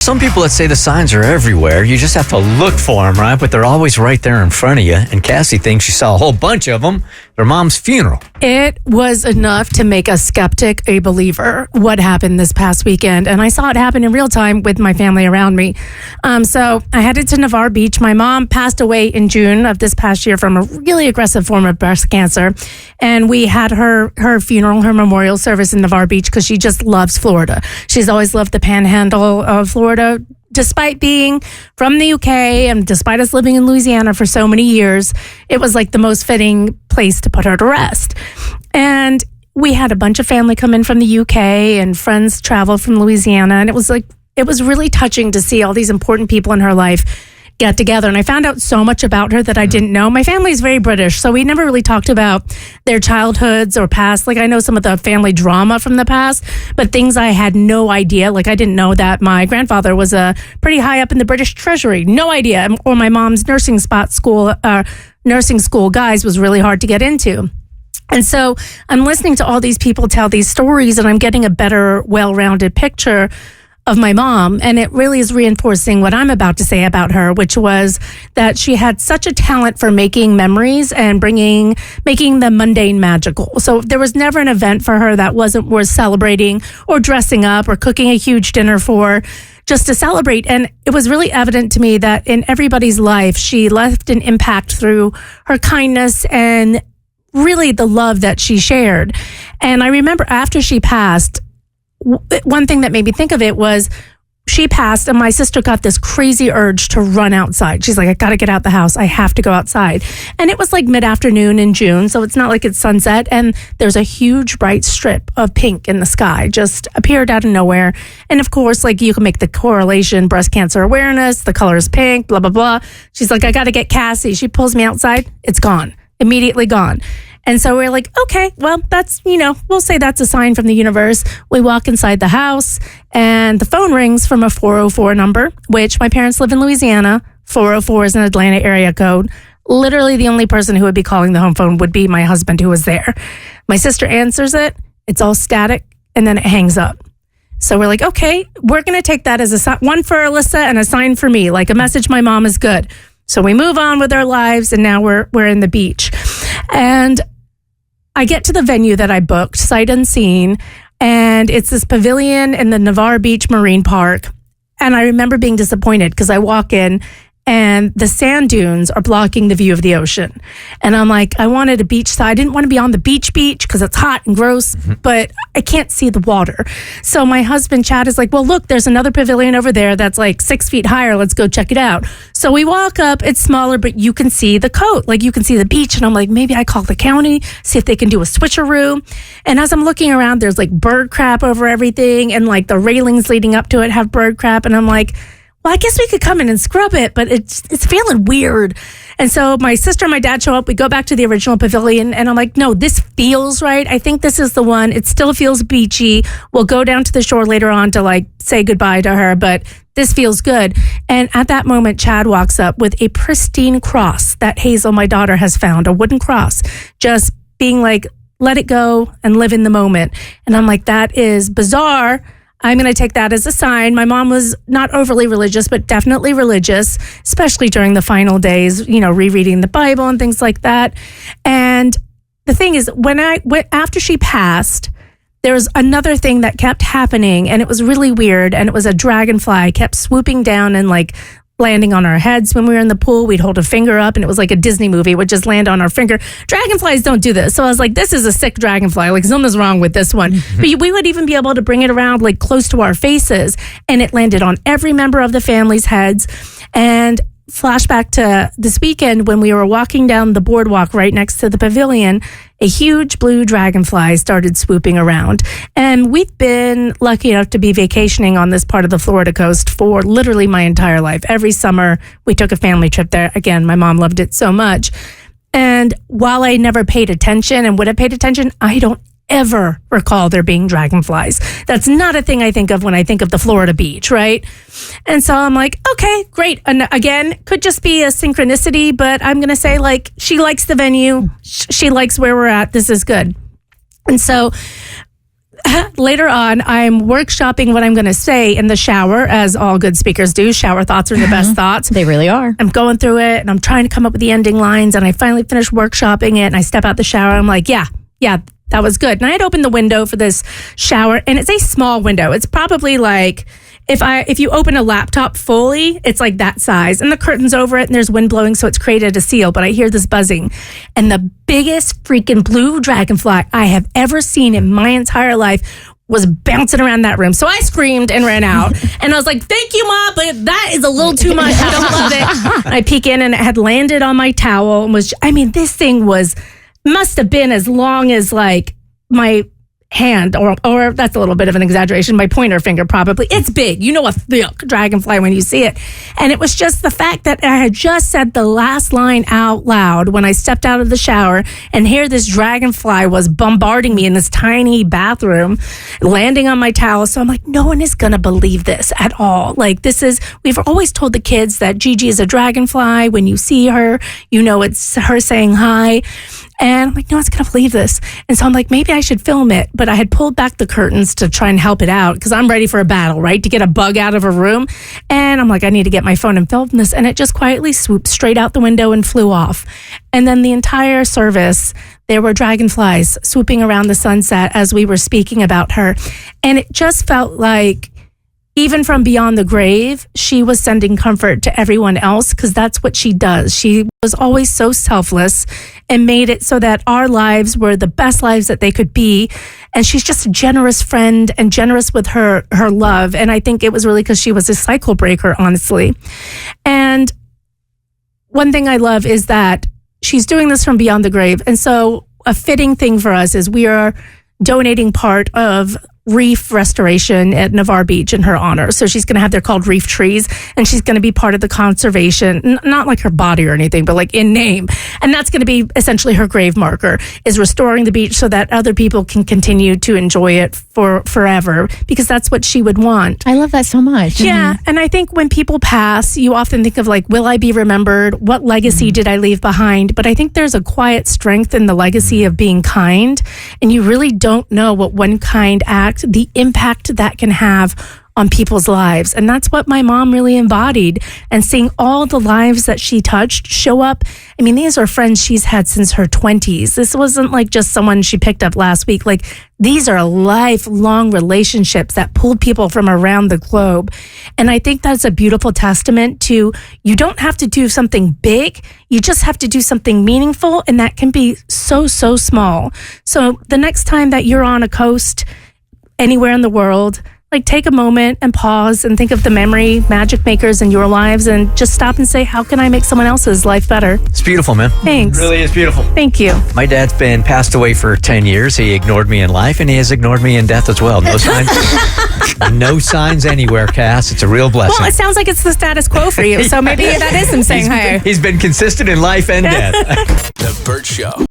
Some people that say the signs are everywhere. You just have to look for them, right? But they're always right there in front of you. And Cassie thinks she saw a whole bunch of them at her mom's funeral. It was enough to make a skeptic a believer, what happened this past weekend. And I saw it happen in real time with my family around me. So I headed to Navarre Beach. My mom passed away in June of this past year from a really aggressive form of breast cancer. And we had her funeral, her memorial service in Navarre Beach because she just loves Florida. She's always loved the panhandle of Florida. Despite being from the UK and despite us living in Louisiana for so many years, it was like the most fitting place to put her to rest. And we had a bunch of family come in from the UK and friends travel from Louisiana. And it was really touching to see all these important people in her life get together. And I found out so much about her that I didn't know. My family is very British, so we never really talked about their childhoods or past. Like, I know some of the family drama from the past, but things I had no idea. Like, I didn't know that my grandfather was pretty high up in the British Treasury. No idea. Or my mom's nursing school guys was really hard to get into. And so I'm listening to all these people tell these stories, and I'm getting a better, well-rounded picture of my mom. And it really is reinforcing what I'm about to say about her, which was that she had such a talent for making memories and making the mundane magical. So there was never an event for her that wasn't worth celebrating or dressing up or cooking a huge dinner for, just to celebrate. And it was really evident to me that in everybody's life, she left an impact through her kindness and really the love that she shared. And I remember after she passed, one thing that made me think of it was she passed and my sister got this crazy urge to run outside. She's like, I got to get out the house. I have to go outside. And it was like mid-afternoon in June, so it's not like it's sunset. And there's a huge bright strip of pink in the sky, just appeared out of nowhere. And of course, like, you can make the correlation, breast cancer awareness, the color is pink, blah, blah, blah. She's like, I got to get Cassie. She pulls me outside. It's gone, immediately gone. And so we're like, okay, well, that's, we'll say that's a sign from the universe. We walk inside the house and the phone rings from a 404 number, which my parents live in Louisiana. 404 is an Atlanta area code. Literally the only person who would be calling the home phone would be my husband, who was there. My sister answers it. It's all static, and then it hangs up. So we're like, okay, we're going to take that as one for Alyssa and a sign for me, like a message my mom is good. So we move on with our lives, and now we're in the beach. And I get to the venue that I booked, sight unseen, and it's this pavilion in the Navarre Beach Marine Park. And I remember being disappointed because I walk in and the sand dunes are blocking the view of the ocean. And I'm like, I wanted a beach side. I didn't want to be on the beach because it's hot and gross, but I can't see the water. So my husband, Chad, is like, well, look, there's another pavilion over there that's like 6 feet higher. Let's go check it out. So we walk up. It's smaller, but you can see the coast. Like, you can see the beach. And I'm like, maybe I call the county, see if they can do a switcheroo. And as I'm looking around, there's like bird crap over everything. And like the railings leading up to it have bird crap. And I'm like, well, I guess we could come in and scrub it, but it's feeling weird. And so my sister and my dad show up. We go back to the original pavilion, and I'm like, no, this feels right. I think this is the one. It still feels beachy. We'll go down to the shore later on to like say goodbye to her, but this feels good. And at that moment, Chad walks up with a pristine cross that Hazel, my daughter, has found, a wooden cross, just being like, let it go and live in the moment. And I'm like, that is bizarre. I'm going to take that as a sign. My mom was not overly religious, but definitely religious, especially during the final days, rereading the Bible and things like that. And the thing is, after she passed, there was another thing that kept happening, and it was really weird. And it was a dragonfly kept swooping down and like landing on our heads when we were in the pool. We'd hold a finger up, and it was like a Disney movie. It would just land on our finger. Dragonflies don't do this. So I was like, this is a sick dragonfly. Like, something's wrong with this one. But we would even be able to bring it around like close to our faces, and it landed on every member of the family's heads. And flashback to this weekend when we were walking down the boardwalk right next to the pavilion, a huge blue dragonfly started swooping around. And we've been lucky enough to be vacationing on this part of the Florida coast for literally my entire life. Every summer, we took a family trip there. Again, my mom loved it so much. And while I never paid attention and would have paid attention, I don't ever recall there being dragonflies. That's not a thing I think of when I think of the Florida beach, right? And so I'm like, okay, great. And again, could just be a synchronicity, but I'm going to say, like, she likes the venue. She likes where we're at. This is good. And so later on, I'm workshopping what I'm going to say in the shower, as all good speakers do. Shower thoughts are the best thoughts. They really are. I'm going through it and I'm trying to come up with the ending lines, and I finally finish workshopping it and I step out the shower. I'm like, yeah, that was good. And I had opened the window for this shower, and it's a small window. It's probably like, if you open a laptop fully, it's like that size, and the curtain's over it and there's wind blowing, so it's created a seal, but I hear this buzzing, and the biggest freaking blue dragonfly I have ever seen in my entire life was bouncing around that room. So I screamed and ran out, and I was like, thank you, Mom, but that is a little too much. I don't love it. I peek in, and it had landed on my towel, and this thing must have been as long as like my hand, or that's a little bit of an exaggeration, my pointer finger probably. It's big. You know a thick dragonfly when you see it. And it was just the fact that I had just said the last line out loud when I stepped out of the shower, and here this dragonfly was bombarding me in this tiny bathroom, landing on my towel. So I'm like, no one is going to believe this at all. Like, we've always told the kids that Gigi is a dragonfly. When you see her, you know it's her saying hi. And I'm like, no one's going to believe this. And so I'm like, maybe I should film it. But I had pulled back the curtains to try and help it out, because I'm ready for a battle, right? To get a bug out of a room. And I'm like, I need to get my phone and film this. And it just quietly swooped straight out the window and flew off. And then the entire service, there were dragonflies swooping around the sunset as we were speaking about her. And it just felt like, even from beyond the grave, she was sending comfort to everyone else, because that's what she does. She was always so selfless and made it so that our lives were the best lives that they could be. And she's just a generous friend and generous with her love. And I think it was really because she was a cycle breaker, honestly. And one thing I love is that she's doing this from beyond the grave. And so a fitting thing for us is we are donating part of reef restoration at Navarre Beach in her honor. So she's going to have, they're called reef trees, and she's going to be part of the conservation, not like her body or anything, but like in name. And that's going to be essentially her grave marker, is restoring the beach so that other people can continue to enjoy it for forever, because that's what she would want. I love that so much. Yeah. And I think when people pass, you often think of like, will I be remembered? What legacy did I leave behind? But I think there's a quiet strength in the legacy of being kind. And you really don't know what one kind act, the impact that can have on people's lives. And that's what my mom really embodied. And seeing all the lives that she touched show up. I mean, these are friends she's had since her 20s. This wasn't like just someone she picked up last week. Like, these are lifelong relationships that pulled people from around the globe. And I think that's a beautiful testament to, you don't have to do something big. You just have to do something meaningful. And that can be so, so small. So the next time that you're on a coast anywhere in the world, like, take a moment and pause and think of the magic makers in your lives, and just stop and say, how can I make someone else's life better? It's beautiful, man. Thanks. It really is beautiful. Thank you. My dad's been passed away for 10 years. He ignored me in life, and he has ignored me in death as well. No signs. No signs anywhere, Cass. It's a real blessing. Well, it sounds like it's the status quo for you, so maybe that is him saying hi. He's been consistent in life and death. The Bert Show.